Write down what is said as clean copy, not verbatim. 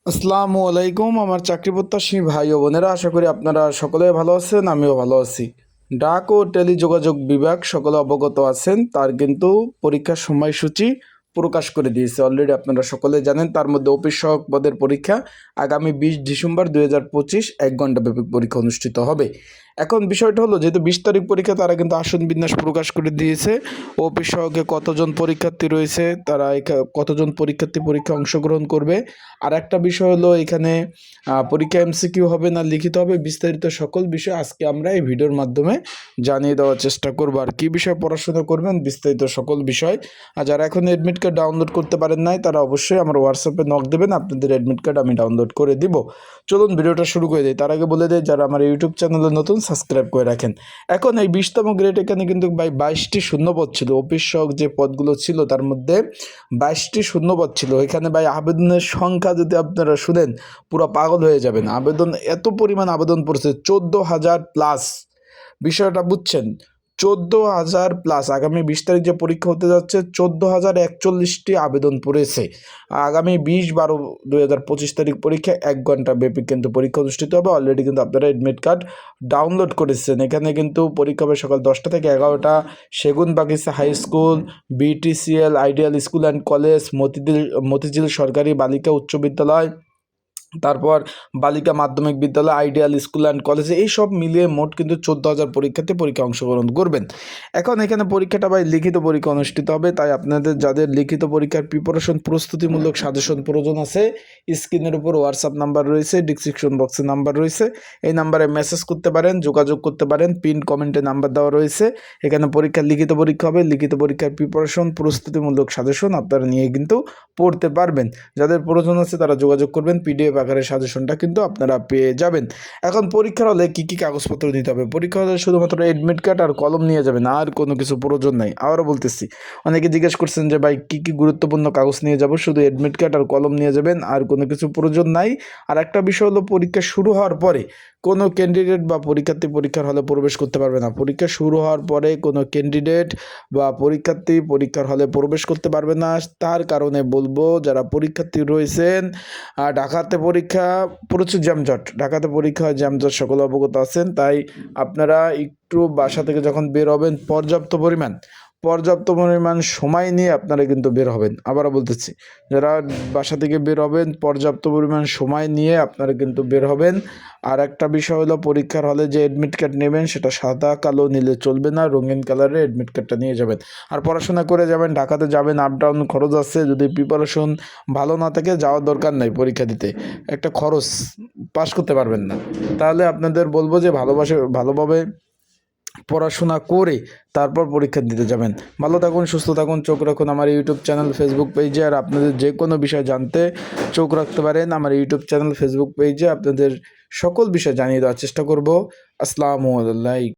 আসসালামু আলাইকুম আমার চাকরি প্রত্যাশী ভাই ও বোনেরা, আশা করি আপনারা সকলে ভালো আছেন। আমিও ভালো আছি। ডাক ও টেলিযোগাযোগ বিভাগ সকলে অবগত আছেন, তার কিন্তু পরীক্ষার সময়সূচি প্রকাশ করে দিয়েছে অলরেডি। আপনারা সকলে জানেন, তার মধ্যে অফিস সহায়ক পদের পরীক্ষা আগামী 20 ডিসেম্বর 2025 1 ঘন্টা ব্যাপী পরীক্ষা অনুষ্ঠিত হবে। এখন বিষয়টা হলো, যেহেতু 20 তারিখ পরীক্ষা, তারা কিন্তু আসন বিন্যাস প্রকাশ করে দিয়েছে। অফিস সহকে কতজন পরীক্ষার্থী রয়েছে, তারা কতজন পরীক্ষার্থী পরীক্ষা অংশগ্রহণ করবে। আর একটা বিষয় হলো, এখানে পরীক্ষা এমসিকিউ হবে না লিখিত হবে, বিস্তারিত সকল বিষয় আজকে আমরা এই ভিডিওর মাধ্যমে জানিয়ে দেওয়ার চেষ্টা করব। আর কী বিষয়ে পড়াশোনা করবেন, বিস্তারিত সকল বিষয়। আর যারা এখন অ্যাডমিট কার্ড ডাউনলোড করতে পারেন নাই, তারা অবশ্যই আমার হোয়াটসঅ্যাপে নক দেবেন, আপনাদের অ্যাডমিট কার্ড আমি ডাউনলোড করে দিব। চলুন ভিডিওটা শুরু করে দিই। তার আগে বলে দেয়, যারা আমার ইউটিউব চ্যানেলে নতুন, সাবস্ক্রাইব করে রাখেন। এখন এই 20তম গ্রেড, এখানে কিন্তু 22টি শূন্যপদ ছিল। অফিস সহক যে পদগুলো ছিল, তার মধ্যে 22টি শূন্যপদ ছিল। এখানে ভাই আবেদনের সংখ্যা যদি আপনারা শুনেন, পুরো পাগল হয়ে যাবেন। আবেদন এত পরিমাণ আবেদন পড়ছে, 14,000 প্লাস। বিষয়টা বুঝছেন? 14,000 প্লাস। আগামী 20 তারিখ যে পরীক্ষা হতে যাচ্ছে, 14,041টি আবেদন পড়েছে। আগামী 20/12/2025 তারিখ পরীক্ষা 1 ঘন্টা ব্যাপী কিন্তু পরীক্ষা অনুষ্ঠিত হবে। অলরেডি কিন্তু আপনারা অ্যাডমিট কার্ড ডাউনলোড করেছেন। এখানে কিন্তু পরীক্ষা হবে সকাল 10টা থেকে 11টা। Segun Bagicha high school, BTCL ideal school and college, Motijheel সরকারি বালিকা উচ্চ বিদ্যালয়, তারপর বালিকা মাধ্যমিক বিদ্যালয়, আইডিয়াল স্কুল অ্যান্ড কলেজে, এই সব মিলিয়ে মোট কিন্তু 14,000 পরীক্ষার্থী পরীক্ষা অংশগ্রহণ করবেন। এখন এখানে পরীক্ষাটা ভাই লিখিত পরীক্ষা অনুষ্ঠিত হবে, তাই আপনাদের যাদের লিখিত পরীক্ষার প্রিপারেশন প্রস্তুতিমূলক সাজেশন প্রয়োজন আছে, স্ক্রিনের উপর হোয়াটসঅ্যাপ নাম্বার রয়েছে, ডিসক্রিপশন বক্সে নাম্বার রয়েছে, এই নাম্বারে মেসেজ করতে পারেন, যোগাযোগ করতে পারেন। পিন কমেন্টে নাম্বার দেওয়া রয়েছে। এখানে পরীক্ষার লিখিত পরীক্ষা হবে, লিখিত পরীক্ষার প্রিপারেশন প্রস্তুতিমূলক সাজেশন আপনারা নিয়ে কিন্তু পড়তে পারবেন। যাদের প্রয়োজন আছে তারা যোগাযোগ করবেন, পিডিএফ আকারে সাজেশনটা কিন্তু আপনারা পেয়ে যাবেন। এখন পরীক্ষার হলে কী কী কাগজপত্র নিতে হবে? পরীক্ষা হলে শুধুমাত্র অ্যাডমিট কার্ড আর কলম নিয়ে যাবেন, আর কোনো কিছু প্রয়োজন নাই। আবারও বলতেছি, অনেকে জিজ্ঞেস করছেন যে ভাই কী কী গুরুত্বপূর্ণ কাগজ নিয়ে যাব? শুধু অ্যাডমিট কার্ড আর কলম নিয়ে যাবেন, আর কোনো কিছু প্রয়োজন নাই। আর একটা বিষয় হলো, পরীক্ষা শুরু হওয়ার পরে কোনো ক্যান্ডিডেট বা পরীক্ষার্থী পরীক্ষার হলে প্রবেশ করতে পারবে না। পরীক্ষা শুরু হওয়ার পরে কোনো ক্যান্ডিডেট বা পরীক্ষার্থী পরীক্ষার হলে প্রবেশ করতে পারবে না। তার কারণে বলবো, যারা পরীক্ষার্থী রয়েছেন, ঢাকাতে পরীক্ষা প্রচুর জ্যামজট, ঢাকাতে পরীক্ষা হয় জ্যামজট, সকলে অবগত আছেন। তাই আপনারা একটু বাসা থেকে যখন বের হবেন, পর্যাপ্ত পরিমাণ সময় নিয়ে আপনারা কিন্তু বের হবেন। আবারও বলতেছি, যারা বাসা থেকে বের হবেন, পর্যাপ্ত পরিমাণ সময় নিয়ে আপনারা কিন্তু বের হবেন। আর একটা বিষয় হলো, পরীক্ষার হলে যে অ্যাডমিট কার্ড নেবেন, সেটা সাদা কালো নিলে চলবে না, রঙিন কালারের অ্যাডমিট কার্ডটা নিয়ে যাবেন। আর পড়াশোনা করে যাবেন, ঢাকাতে যাবেন, আপ ডাউন খরচ আছে। যদি প্রিপারেশন ভালো না থাকে, যাওয়ার দরকার নাই পরীক্ষা দিতে, একটা খরচ, পাস করতে পারবেন না। তাহলে আপনাদের বলবো যে ভালোভাবে পড়াশোনা করে তারপর পরীক্ষা দিতে যাবেন। ভালো থাকুন, সুস্থ থাকুন, চোখ রাখুন আমার ইউটিউব চ্যানেল, ফেসবুক পেজে। আর আপনাদের যে কোনো বিষয় জানতে চোখ রাখতে পারেন আমার ইউটিউব চ্যানেল, ফেসবুক পেজে। আপনাদের সকল বিষয় জানিয়ে দেওয়ার চেষ্টা করব। আসসালামু আলাইকুম।